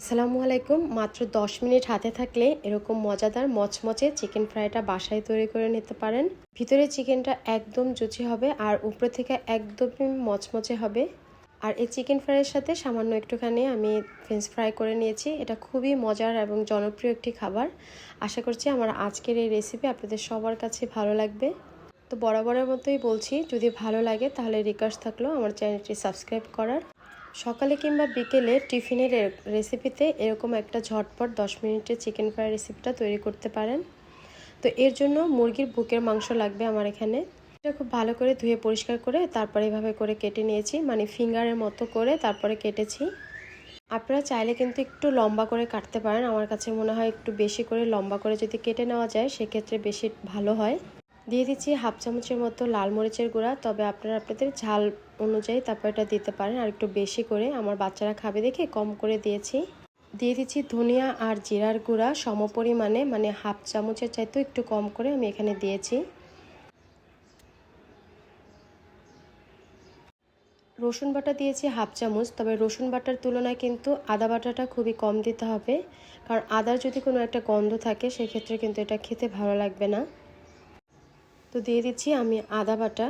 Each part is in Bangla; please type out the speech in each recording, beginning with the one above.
আসসালামু আলাইকুম। মাত্র 10 মিনিট হাতে থাকলে এরকম মজাদার মচমচে চিকেন ফ্রাইটা বাসায় তৈরি করে নিতে পারেন। ভিতরে চিকেনটা একদম জুচি হবে আর উপরে থেকে একদমই মচমচে হবে। আর এই চিকেন ফ্রাইয়ের সাথে সামান্য একটুখানি আমি ফ্রেঞ্চ ফ্রাই করে নিয়েছি। এটা খুবই মজার এবং জনপ্রিয় একটি খাবার। আশা করছি আমার আজকের এই রেসিপি আপনাদের সবার কাছে ভালো লাগবে। তো বরাবরের মতোই বলছি, যদি ভালো লাগে তাহলে রিকোয়েস্ট থাকলো আমার চ্যানেলটি সাবস্ক্রাইব করার। সকালে কিংবা বিকেলে টিফিনের রেসিপিতে এরকম একটা ঝটপট 10 মিনিটের চিকেন ফ্রাই রেসিপিটা তৈরি করতে পারেন। তো এর জন্য মুরগির বুকের মাংস লাগবে আমার এখানে। এটা খুব ভালো করে ধুয়ে পরিষ্কার করে তারপরে এভাবে করে কেটে নিয়েছি, মানে ফিঙ্গারের মতো করে তারপরে কেটেছি। আপনারা চাইলে কিন্তু একটু লম্বা করে কাটতে পারেন। আমার কাছে মনে হয় একটু বেশি করে লম্বা করে যদি কেটে নেওয়া যায় সেক্ষেত্রে বেশি ভালো হয়। দিয়ে দিচ্ছি হাফ চামচের মতো লাল মরিচের গুঁড়া, তবে আপনারা আপনাদের ঝাল অনুযায়ী তারপর এটা দিতে পারেন। আর একটু বেশি করে, আমার বাচ্চারা খাবে দেখে কম করে দিয়েছি। দিয়ে দিচ্ছি ধনিয়া আর জিরার গুঁড়া সমপরিমাণে, মানে হাফ চামচের চাইতেও একটু কম করে আমি এখানে দিয়েছি। রসুন বাটা দিয়েছি হাফ চামচ, তবে রসুন বাটার তুলনায় কিন্তু আদা বাটাটা খুবই কম দিতে হবে, কারণ আদার যদি কোনো একটা গন্ধ থাকে সেক্ষেত্রে কিন্তু এটা খেতে ভালো লাগবে না। তো দিয়ে দিচ্ছি আমি আদা বাটা।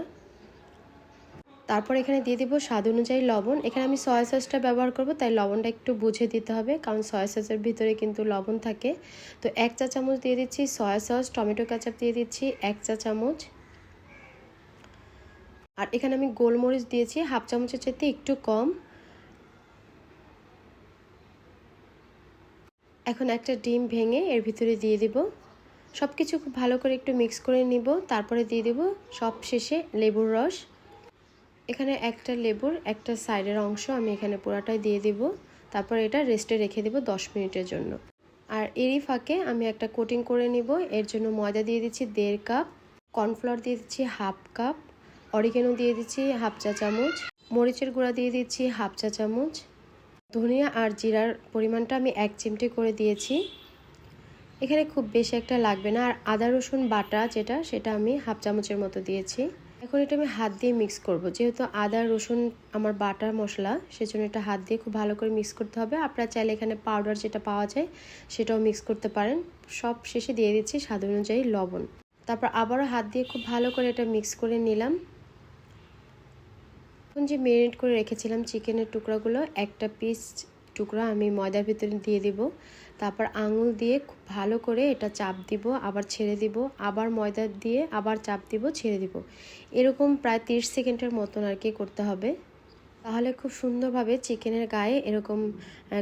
তারপর এখানে দিয়ে দিব স্বাদ অনুযায়ী লবণ। এখানে আমি সয়া সসটা ব্যবহার করব, তাই লবণটা একটু বুঝে দিতে হবে, কারণ সয়া সসের ভিতরে কিন্তু লবণ থাকে। তো 1 চা চামচ দিয়ে দিচ্ছি সয়া সস। টমেটো কেচাপ দিয়ে দিচ্ছি 1 চা চামচ। আর এখানে আমি গোলমরিচ দিয়েছি হাফ চামচের চাইতে একটু কম। এখন একটা ডিম ভেঙে এর ভিতরে দিয়ে দিব। সব কিছু খুব ভালো করে একটু মিক্স করে নিব। তারপরে দিয়ে দিব সব শেষে লেবুর রস। এখানে একটা লেবুর একটা সাইডের অংশ আমি এখানে পুরাটাই দিয়ে দিব। তারপর এটা রেস্টে রেখে দেব 10 মিনিটের জন্য। আর এরই ফাঁকে আমি একটা কোটিং করে নিব। এর জন্য ময়দা দিয়ে দিচ্ছি 1.5 কাপ, কর্নফ্লাওয়ার দিয়ে দিচ্ছি হাফ কাপ, অরিগেনো দিয়ে দিচ্ছি হাফ চা চামচ, মরিচের গুঁড়া দিয়ে দিচ্ছি হাফ চা চামচ, ধনিয়া আর জিরার পরিমাণটা আমি 1 চিমটি করে দিয়েছি। এখানে খুব বেশি একটা লাগবে না। আর আদা রসুন বাটা সেটা আমি হাফ চামচের মতো দিয়েছি। এখন এটা আমি হাত দিয়ে মিক্স করব, যেহেতু আদা রসুন আমার বাটা মশলা, সেজন্য এটা হাত দিয়ে খুব ভালো করে মিক্স করতে হবে। আপনারা চাইলে এখানে পাউডার যেটা পাওয়া যায় সেটাও মিক্স করতে পারেন। সব শেষে দিয়ে দিচ্ছি স্বাদ অনুযায়ী লবণ। তারপর আবারও হাত দিয়ে খুব ভালো করে এটা মিক্স করে নিলাম। এখন যে ম্যারিনেট করে রেখেছিলাম চিকেনের টুকরাগুলো, একটা পিস টুকরা আমি ময়দার ভিতরে দিয়ে দিব। তারপর আঙুল দিয়ে খুব ভালো করে এটা চাপ দিব, আবার ছেড়ে দিব, আবার ময়দা দিয়ে আবার চাপ দিব, ছেড়ে দিব। এরকম প্রায় 30 সেকেন্ডের মতন আর কি করতে হবে। তাহলে খুব সুন্দরভাবে চিকেনের গায়ে এরকম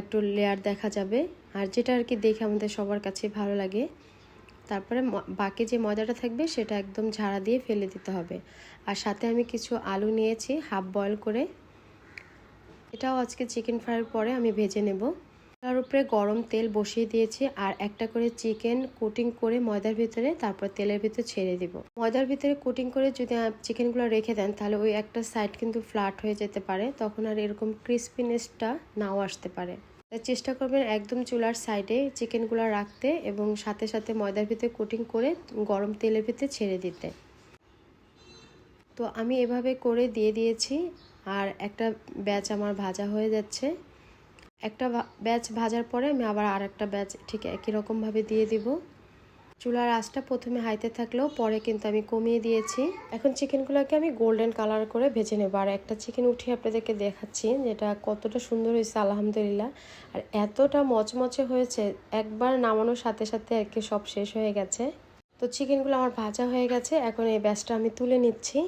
একটু লেয়ার দেখা যাবে, আর যেটা আর কি দেখে আমাদের সবার কাছে ভালো লাগে। তারপরে বাকি যে ময়দাটা থাকবে সেটা একদম ঝাড়া দিয়ে ফেলে দিতে হবে। আর সাথে আমি কিছু আলু নিয়েছি হাফ বয়েল করে, এটাও আজকে চিকেন ফ্রাইয়ের পরে আমি ভেজে নেব। তার উপরে গরম তেল বসিয়ে দিয়েছি আর একটা করে চিকেন কোটিং করে ময়দার ভিতরে, তারপর তেলের ভিতরে ছেড়ে দিব। ময়দার ভিতরে কোটিং করে যদি চিকেনগুলো রেখে দেন তাহলে ওই একটা সাইড কিন্তু ফ্ল্যাট হয়ে যেতে পারে, তখন আর এরকম ক্রিস্পিনেসটা নাও আসতে পারে। তাই চেষ্টা করবেন একদম চুলার সাইডে চিকেনগুলো রাখতে এবং সাথে সাথে ময়দার ভিতরে কোটিং করে গরম তেলের ভিতরে ছেড়ে দিতে। তো আমি এভাবে করে দিয়ে দিয়েছি। আর একটা ব্যাচ আমার ভাজা হয়ে যাচ্ছে। একটা ব্যাচ ভাজার পরে আমি আবার আর একটা ব্যাচ ঠিক একই রকমভাবে দিয়ে দিব। চুলার আঁচটা প্রথমে হাইতে থাকলেও পরে কিন্তু আমি কমিয়ে দিয়েছি। এখন চিকেনগুলোকে আমি গোল্ডেন কালার করে ভেজে নেব। আর একটা চিকেন উঠিয়ে আপনাদেরকে দেখাচ্ছি যেটা কতটা সুন্দর হয়েছে আলহামদুলিল্লাহ। আর এতটা মচমচে হয়েছে, একবার নামানোর সাথে সাথে আর কি সব শেষ হয়ে গেছে। তো চিকেনগুলো আমার ভাজা হয়ে গেছে, এখন এই ব্যাচটা আমি তুলে নিচ্ছি।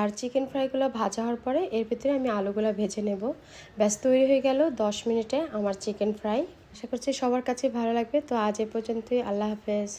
আর চিকেন ফ্রাইগুলো ভাজা হওয়ার পরে এর ভিতরে আমি আলুগুলো ভেজে নেব। ব্যাস তৈরি হয়ে গেল 10 মিনিটে আমার চিকেন ফ্রাই। আশা করছি সবার কাছে ভালো লাগবে। তো আজ এ পর্যন্তই। আল্লাহ হাফেজ।